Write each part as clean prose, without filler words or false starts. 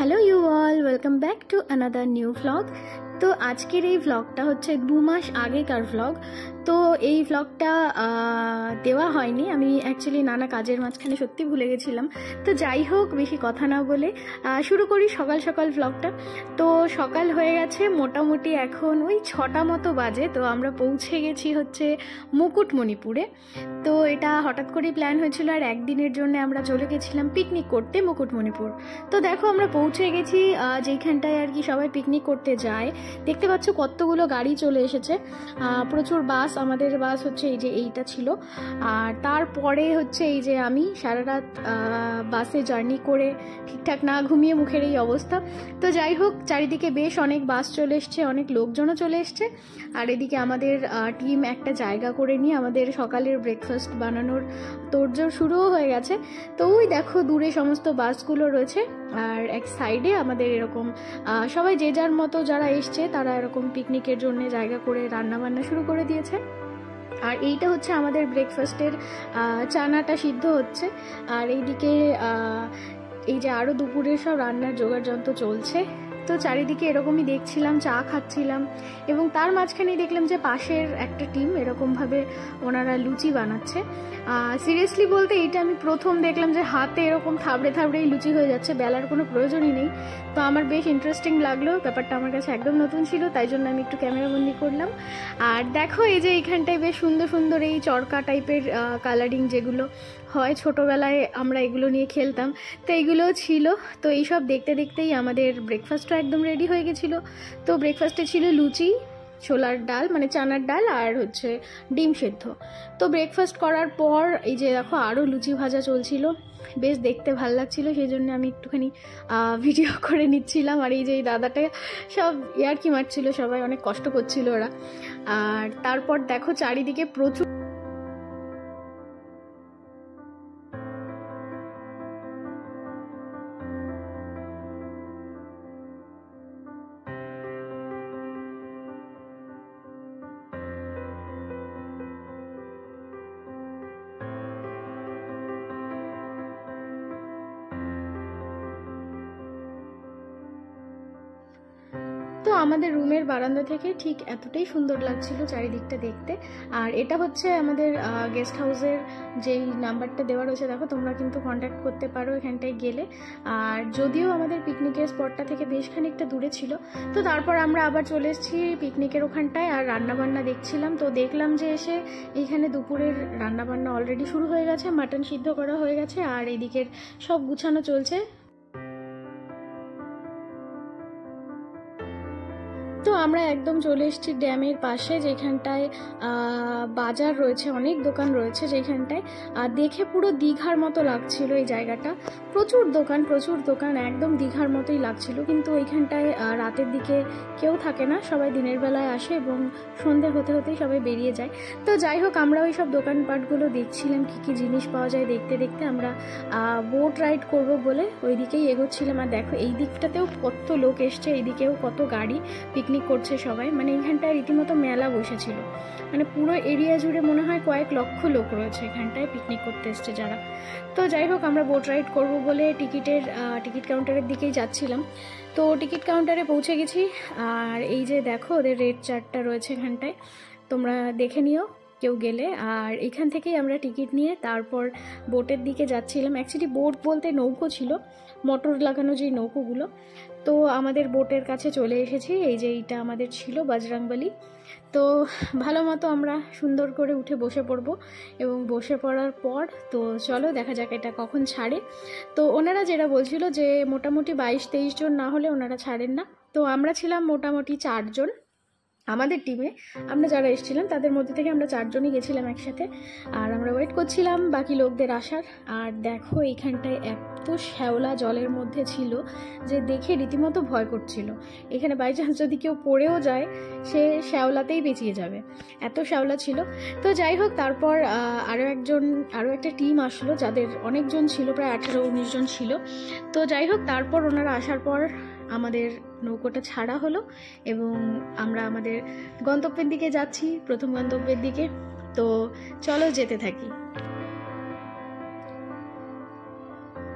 Hello you all, welcome back to another new vlog. তো আজকের এই ভ্লগটা হচ্ছে 2 মাস আগেকার ভ্লগ। তো এই ভ্লগটা দেওয়া হয়নি, আমি অ্যাকচুয়ালি নানা কাজের মাঝখানে সত্যি ভুলে গেছিলাম। তো যাই হোক, বেশি কথা না বলে শুরু করি সকাল সকাল ভ্লগটা। তো সকাল হয়ে গেছে, মোটামুটি এখন ওই 6টা মতো বাজে। তো আমরা পৌঁছে গেছি হচ্ছে মুকুটমণিপুরে। তো এটা হঠাৎ করেই প্ল্যান হয়েছিল, আর একদিনের জন্য আমরা চলে গেছিলাম পিকনিক করতে মুকুটমণিপুর। তো দেখো আমরা পৌঁছে গেছি যেখানটায় আর কি সবাই পিকনিক করতে যায়। দেখতে পাচ্ছ কতগুলো গাড়ি চলে এসেছে, প্রচুর বাস। আমাদের বাস হচ্ছে এই যে এইটা ছিল। আর তারপরে হচ্ছে এই যে আমি সারা রাত বাসে জার্নি করে ঠিকঠাক না ঘুমিয়ে মুখের এই অবস্থা। তো যাই হোক, চারিদিকে বেশ অনেক বাস চলে এসছে, অনেক লোকজনও চলে এসছে। আর এদিকে আমাদের টিম একটা জায়গা করে নিয়ে আমাদের সকালের ব্রেকফাস্ট বানানোর তোড়জোড় শুরুও হয়ে গেছে। তো ওই দেখো দূরে সমস্ত বাসগুলো রয়েছে, আর এক সাইডে আমাদের এরকম সবাই যে যার মতো যারা এসছে তারা এরকম পিকনিকের জন্য জায়গা করে রান্না বান্না শুরু করে দিয়েছে। আর এইটা হচ্ছে আমাদের ব্রেকফাস্টের চানাটা সিদ্ধ হচ্ছে। আর এইদিকে এই যে আরও দুপুরের সব রান্নার জোগাড় যন্ত্র চলছে। তো চারিদিকে এরকমই দেখছিলাম, চা খাচ্ছিলাম, এবং তার মাঝখানেই দেখলাম যে পাশের একটা টিম এরকমভাবে ওনারা লুচি বানাচ্ছে। সিরিয়াসলি বলতে এইটা আমি প্রথম দেখলাম যে হাতে এরকম থাবড়ে থাবড়েই লুচি হয়ে যাচ্ছে, বেলার কোনো প্রয়োজনই নেই। তো আমার বেশ ইন্টারেস্টিং লাগলো, ব্যাপারটা আমার কাছে একদম নতুন ছিল, তাই জন্য আমি একটু ক্যামেরাবন্দি করলাম। আর দেখো এই যে এইখানটায় বেশ সুন্দর সুন্দর এই চরকা টাইপের কালারিং যেগুলো হয়, ছোটোবেলায় আমরা এগুলো নিয়ে খেলতাম, তো এইগুলোও ছিল। তো এইসব দেখতে দেখতেই আমাদের ব্রেকফাস্টও একদম রেডি হয়ে গেছিলো। তো ব্রেকফাস্টে ছিল লুচি, ছোলার ডাল মানে চানার ডাল, আর হচ্ছে ডিম সেদ্ধ। তো ব্রেকফাস্ট করার পর এই যে দেখো আরও লুচি ভাজা চলছিল, বেশ দেখতে ভাল লাগছিল, সেই জন্য আমি একটুখানি ভিডিও করে নিচ্ছিলাম। আর এই যে এই দাদাটা সব ইয়ার্কি মারছিল, সবাই অনেক কষ্ট করছিল ওরা। আর তারপর দেখো চারিদিকে প্রচুর তো আমাদের রুমের বারান্দা থেকে ঠিক এতটাই সুন্দর লাগছিল চারিদিকটা দেখতে। আর এটা হচ্ছে আমাদের গেস্ট হাউসের যেই নাম্বারটা দেওয়া রয়েছে, দেখো তোমরা কিন্তু কন্ট্যাক্ট করতে পারো এখানটায় গেলে। আর যদিও আমাদের পিকনিকের স্পটটা থেকে বেশ খানিকটা দূরে ছিল, তো তারপর আমরা আবার চলে এসেছি পিকনিকের ওখানটায় আর রান্নাবান্না দেখছিলাম। তো দেখলাম যে এসে এইখানে দুপুরের রান্নাবান্না অলরেডি শুরু হয়ে গেছে, মাটন সিদ্ধ করা হয়ে গেছে, আর এদিকের সব গুছানো চলছে। তো আমরা একদম চলে এসেছি ড্যামের পাশে, যেখানটায় বাজার রয়েছে, অনেক দোকান রয়েছে যেখানটায়। আর দেখে পুরো দীঘার মতো লাগছিল এই জায়গাটা, প্রচুর দোকান, একদম দীঘার মতোই লাগছিল। কিন্তু ওইখানটায় রাতের দিকে কেউ থাকে না, সবাই দিনের বেলায় আসে এবং সন্ধে হতে হতেই সবাই বেরিয়ে যায়। তো যাই হোক, আমরা ওই সব দোকানপাটগুলো দেখছিলাম, কী কী জিনিস পাওয়া যায় দেখতে দেখতে আমরা বোট রাইড করব বলে ওই দিকেই এগোচ্ছিলাম। আর দেখো এই দিকটাতেও কত লোক এসছে, এইদিকেও কত গাড়ি পিকনিক করছে সবাই। মানে এইখানটায় রীতিমতো মেলা বসেছিল, মানে পুরো এরিয়া জুড়ে মনে হয় কয়েক লক্ষ লোক রয়েছে এখানটায় পিকনিক করতে এসছে যারা। তো যাই হোক, আমরা বোট রাইড করব বলে টিকিট কাউন্টারের দিকেই যাচ্ছিলাম। তো টিকিট কাউন্টারে পৌঁছে গেছি। আর এই যে দেখো ওদের রেড চার্টটা রয়েছে এখানটায়, তোমরা দেখে নিও কেউ গেলে। আর এখান থেকেই আমরা টিকিট নিয়ে তারপর বোটের দিকে যাচ্ছিলাম। অ্যাকচুয়ালি বোট বলতে নৌকো ছিল, মোটর লাগানো যেই নৌকোগুলো। তো আমাদের বোটের কাছে চলে এসেছি, এই যে এইটা আমাদের ছিল বজরংবলী। তো ভালো মতো আমরা সুন্দর করে উঠে বসে পড়ব, এবং বসে পড়ার পর তো চলো দেখা যাক এটা কখন ছাড়ে। তো ওনারা যেটা বলছিল যে মোটামুটি 22-23 জন না হলে ওনারা ছাড়েন না। তো আমরা ছিলাম মোটামুটি 4 জন আমাদের টিমে, আমরা যারা এসেছিলাম তাদের মধ্যে থেকে আমরা 4 জনই গেছিলাম একসাথে। আর আমরা ওয়েট করছিলাম বাকি লোকদের আসার। আর দেখো এইখানটায় এত শ্যাওলা জলের মধ্যে ছিল যে দেখে রীতিমতো ভয় করছিল, এখানে বাই চান্স যদি কেউ পড়েও যায় সে শ্যাওলাতেই বেঁচিয়ে যাবে, এত শ্যাওলা ছিল। তো যাই হোক, তারপর আরও একটা টিম আসলো, যাদের অনেকজন ছিল, প্রায় 18-19 জন ছিল। তো যাই হোক, তারপর ওনারা আসার পর আমাদের নৌকোটা ছাড়া হলো এবং আমরা আমাদের গন্তব্যের দিকে যাচ্ছি, প্রথম গন্তব্যের দিকে। তো চলো যেতে থাকি।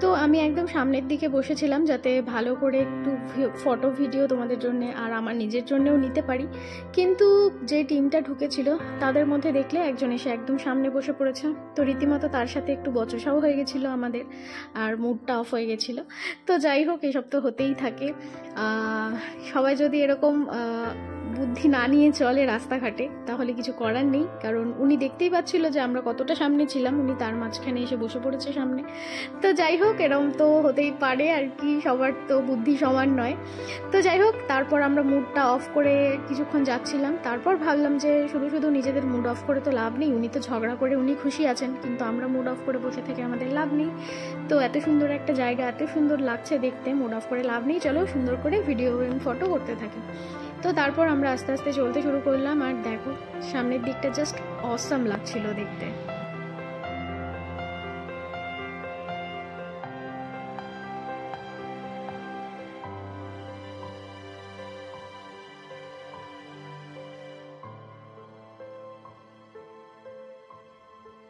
তো তো আমি একদম সামনের দিকে বসেছিলাম যাতে ভালো করে একটু ফটো ভিডিও তোমাদের জন্য আর আমার নিজের জন্যও নিতে পারি। কিন্তু যে টিমটা ঢুকেছিল তাদের মধ্যে দেখলে একজন এসে একদম সামনে বসে পড়েছে। তো রীতিমতো তার সাথে একটু বচসাও হয়ে গেছিলো আমাদের, আর মুডটা অফ হয়ে গেছিলো। তো যাই হোক, এসব তো হতেই থাকে। সবাই যদি এরকম বুদ্ধি না নিয়ে চলে রাস্তাঘাটে তাহলে কিছু করার নেই, কারণ উনি দেখতেই পাচ্ছিল যে আমরা কতটা সামনে ছিলাম, উনি তার মাঝখানে এসে বসে পড়েছে সামনে। তো যাই হোক, এরকম তো হতেই পারে আর কি, সবার তো বুদ্ধি সমান নয়। তো যাই হোক, তারপর আমরা মুডটা অফ করে কিছুক্ষণ যাচ্ছিলাম। তারপর ভাবলাম যে শুধু শুধু নিজেদের মুড অফ করে তো লাভ নেই, উনি তো ঝগড়া করে উনি খুশি আছেন, কিন্তু আমরা মুড অফ করে বসে থেকে আমাদের লাভ নেই। তো এত সুন্দর একটা জায়গা, এত সুন্দর লাগছে দেখতে, মুড অফ করে লাভ নেই, চলো সুন্দর করে ভিডিও এবং ফটো করতে থাকি। তো তারপর আমরা আস্তে আস্তে চলতে শুরু করলাম, আর দেখো সামনের দিকটা জাস্ট অসাম লাগছিল দেখতে।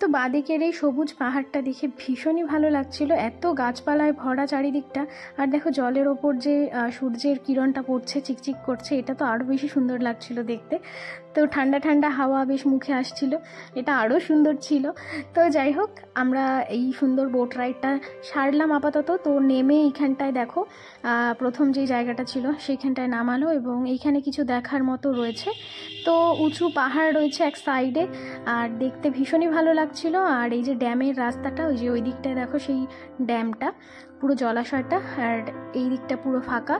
তো বাঁদিকের এই সবুজ পাহাড়টা দেখে ভীষণই ভালো লাগছিল, এত গাছপালায় ভরা চারিদিকটা। আর দেখো জলের ওপর যে সূর্যের কিরণটা পড়ছে, চিকচিক করছে, এটা তো আরও বেশি সুন্দর লাগছিল দেখতে। তো ঠান্ডা ঠান্ডা হাওয়া বেশ মুখে আসছিল, এটা আরও সুন্দর ছিল। তো যাই হোক, আমরা এই সুন্দর বোট রাইডটা সারলাম আপাতত। তো নেমে এইখানটায় দেখো প্রথম যে জায়গাটা ছিল সেইখানটায় নামালো, এবং এইখানে কিছু দেখার মতো রয়েছে। তো উঁচু পাহাড় রয়েছে এক সাইডে, আর দেখতে ভীষণই ভালো লাগছিল। আর এই যে ড্যামের রাস্তাটা, ওই যে ওই দিকটায় দেখো সেই ড্যামটা, পুরো জলাশয়টা, আর এই দিকটা পুরো ফাঁকা,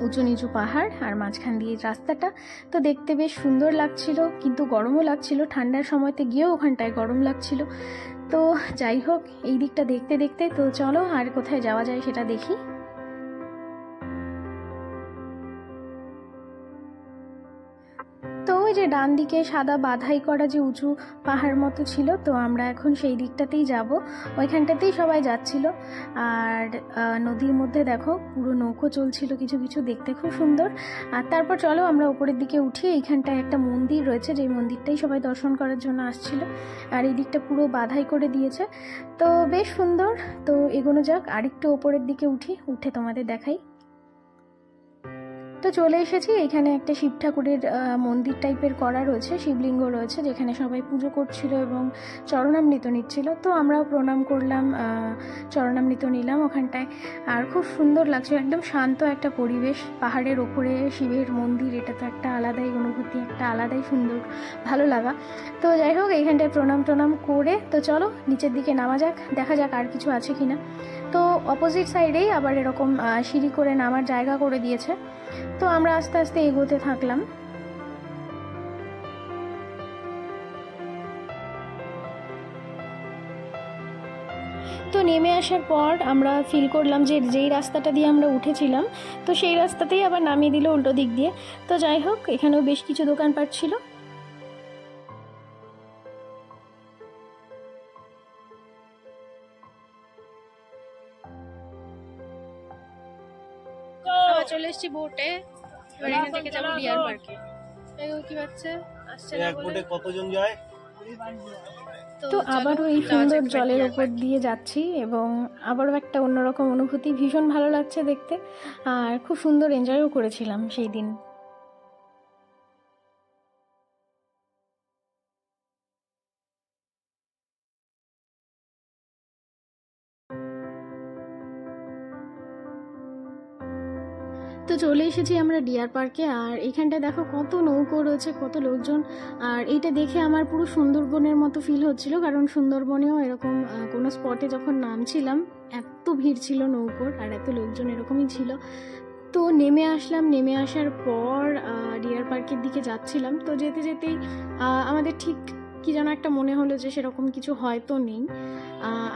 উঁচু নিচু পাহাড়, আর মাঝখান দিয়ে রাস্তাটা। তো দেখতে বেশ সুন্দর লাগছিল, কিন্তু গরমও লাগছিল, ঠান্ডার সময়তে গিয়েও ওখানটায় গরম লাগছিল। তো যাই হোক, এই দিকটা দেখতে দেখতে তো চলো আর কোথায় যাওয়া যায় সেটা দেখি। তো ওই যে ডান দিকে সাদা বাধাই করা যে উঁচু পাহাড় মতো ছিল, তো আমরা এখন সেই দিকটাতেই যাব, ওইখানটাতেই সবাই যাচ্ছিল। আর নদীর মধ্যে দেখো পুরো নৌকো চলছিল কিছু কিছু, দেখতে খুব সুন্দর। আর তারপর চলো আমরা উপরের দিকে উঠি, এইখানটায় একটা মন্দির রয়েছে, যেই মন্দিরটাই সবাই দর্শন করার জন্য আসছিল। আর এই দিকটা পুরো বাধাই করে দিয়েছে, তো বেশ সুন্দর। তো এগোনো যাক, আরেকটু ওপরের দিকে উঠে তোমাদের দেখাই। তো চলে এসেছি, এখানে একটা শিব ঠাকুরের মন্দির টাইপের করা রয়েছে, শিবলিঙ্গ রয়েছে, যেখানে সবাই পুজো করছিল এবং চরণামৃত নিচ্ছিল। তো আমরাও প্রণাম করলাম, চরণামৃত নিলাম ওখানটায়। আর খুব সুন্দর লাগছে, একদম শান্ত একটা পরিবেশ, পাহাড়ের ওপরে শিবের মন্দির, এটা তো একটা আলাদাই অনুভূতি, একটা আলাদাই সুন্দর ভালো লাগা। তো যাই হোক, এইখানটায় প্রণাম করে তো চলো নিচের দিকে নামা যাক, দেখা যাক আর কিছু আছে কিনা। তো অপোজিট সাইডেই আবার এরকম সিঁড়ি করে নামার জায়গা করে দিয়েছে। তো আমরা আস্তে আস্তে এগোতে থাকলাম। তো নেমে আসার পর আমরা ফিল করলাম যে যেই রাস্তাটা দিয়ে আমরা উঠেছিলাম, তো সেই রাস্তাতেই আবার নামিয়ে দিল উল্টো দিক দিয়ে। তো যাই হোক, এখানেও বেশ কিছু দোকানপাট ছিল। চলে এসেছি বোটে, এবার এখান থেকে যাবো ডিয়ার পার্কে। কি বাচ্চা আসছে না বলে কতজন যায়। তো আবারও এই সুন্দর জলের উপর দিয়ে যাচ্ছি, এবং আবারও একটা অন্যরকম অনুভূতি, ভীষণ ভালো লাগছে দেখতে, আর খুব সুন্দর এনজয়ও করেছিলাম সেই দিন। তো চলে এসেছি আমরা ডিয়ার পার্কে, আর এখানটায় দেখো কত নৌকো রয়েছে, কত লোকজন। আর এইটা দেখে আমার পুরো সুন্দরবনের মতো ফিল হচ্ছিল, কারণ সুন্দরবনেও এরকম কোনো স্পটে যখন নামছিলাম এত ভিড় ছিল নৌকোর, আর এত লোকজন এরকমই ছিল। তো নেমে আসলাম, নেমে আসার পর ডিয়ার পার্কের দিকে যাচ্ছিলাম। তো যেতে যেতেই আমাদের ঠিক কি যেন একটা মনে হলো যে সেরকম কিছু হয়তো নেই।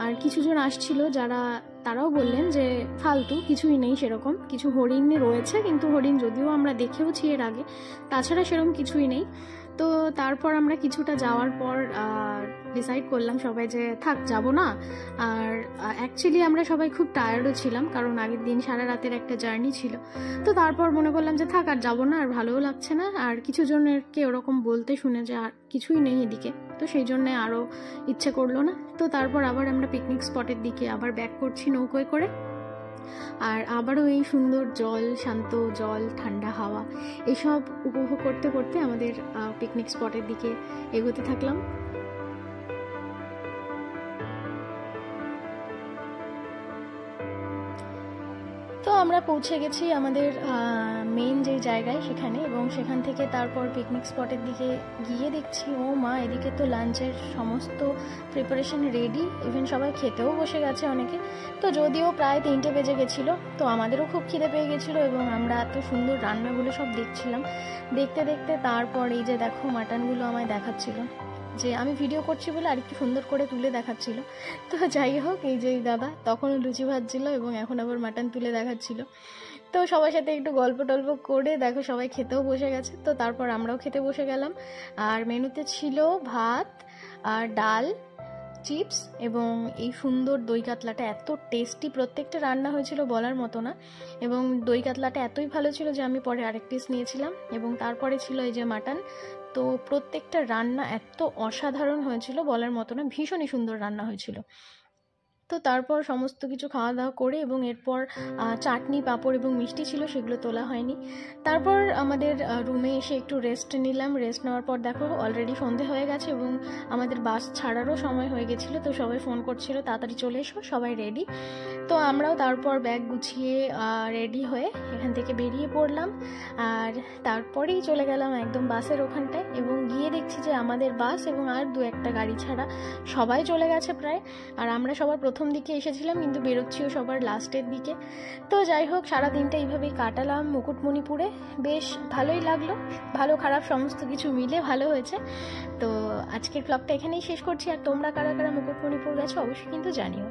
আর কিছুজন আসছিল যারা, তারাও বললেন যে ফালতু কিছুই নেই, সেরকম কিছু হরিণ রয়েছে, কিন্তু হরিণ যদিও আমরা দেখেওছি এর আগে, তাছাড়া সেরকম কিছুই নেই। তো তারপর আমরা কিছুটা যাওয়ার পর ডিসাইড করলাম সবাই যে থাক যাব না। আর অ্যাকচুয়ালি আমরা সবাই খুব টায়ার্ডও ছিলাম, কারণ আগের দিন সারা রাতের একটা জার্নি ছিল। তো তারপর মনে করলাম যে থাক আর যাবো না, আর ভালোও লাগছে না, আর কিছু জনেরকে ওরকম বলতে শুনে যে আর কিছুই নেই এদিকে, তো সেই জন্যে আরও ইচ্ছে করলো না। তো তারপর আবার আমরা পিকনিক স্পটের দিকে আবার ব্যাক করছি নৌকোয় করে। আর আবারও এই সুন্দর জল, শান্ত জল, ঠান্ডা হাওয়া, এসব উপভোগ করতে করতে আমাদের পিকনিক স্পটের দিকে এগোতে থাকলাম। তো আমরা পৌঁছে গেছি আমাদের মেইন যে জায়গায় সেখানে, এবং সেখান থেকে তারপর পিকনিক স্পটের দিকে গিয়ে দেখছি ও মা, এদিকে তো লাঞ্চের সমস্ত প্রিপারেশন রেডি, ইভেন সবাই খেতেও বসে গেছে অনেকে। তো যদিও প্রায় 3টে বেজে গেছিলো, তো আমাদেরও খুব খিদে পেয়ে গেছিলো, এবং আমরা এত সুন্দর রান্নাগুলো সব দেখছিলাম। দেখতে দেখতে তারপর এই যে দেখো মাটনগুলো আমায় দেখাচ্ছিল, যে আমি ভিডিও করছি বলে আরেকটু সুন্দর করে তুলে দেখাচ্ছিল। তো যাই হোক, এই যে দাদা তখনও লুচি ভাজছিল এবং এখন আবার মাটন তুলে দেখাচ্ছিল। তো সবার সাথে একটু গল্প টল্প করে দেখো সবাই খেতেও বসে গেছে। তো তারপর আমরাও খেতে বসে গেলাম। আর মেনুতে ছিল ভাত আর ডাল, চিপস এবং এই সুন্দর দই কাতলাটা, এত টেস্টি প্রত্যেকটা রান্না হয়েছিল বলার মতো না। এবং দই কাতলাটা এতই ভালো ছিল যে আমি পরে আরেক পিস নিয়েছিলাম। এবং তারপরে ছিল এই যে মাটন। তো প্রত্যেকটা রান্না এত অসাধারণ হয়েছিল বলার মতো না, ভীষণই সুন্দর রান্না হয়েছিল। তো তারপর সমস্ত কিছু খাওয়া দাওয়া করে, এবং এরপর চাটনি, পাঁপড় এবং মিষ্টি ছিল, সেগুলো তোলা হয়নি। তারপর আমাদের রুমে এসে একটু রেস্ট নিলাম। রেস্ট নেওয়ার পর দেখো অলরেডি সন্ধে হয়ে গেছে এবং আমাদের বাস ছাড়ারও সময় হয়ে গেছিলো। তো সবাই ফোন করছিল তাড়াতাড়ি চলে এসো, সবাই রেডি। তো আমরাও তারপর ব্যাগ গুছিয়ে রেডি হয়ে এখান থেকে বেরিয়ে পড়লাম। আর তারপরেই চলে গেলাম একদম বাসের ওখানটায়, এবং গিয়ে দেখছি যে আমাদের বাস এবং আর 2-1টা গাড়ি ছাড়া সবাই চলে গেছে প্রায়। আর আমরা সবার প্রথম দিকে এসেছিলাম, কিন্তু বেরোচ্ছিও সবার লাস্টের দিকে। তো যাই হোক, সারা দিনটা এইভাবেই কাটালাম মুকুটমণিপুরে। বেশ ভালোই লাগলো, ভালো খারাপ সমস্ত কিছু মিলে ভালো হয়েছে। তো আজকের ব্লগটা এখানেই শেষ করছি। আর তোমরা কারা কারা মুকুটমণিপুর গেছো অবশ্যই কিন্তু জানিও।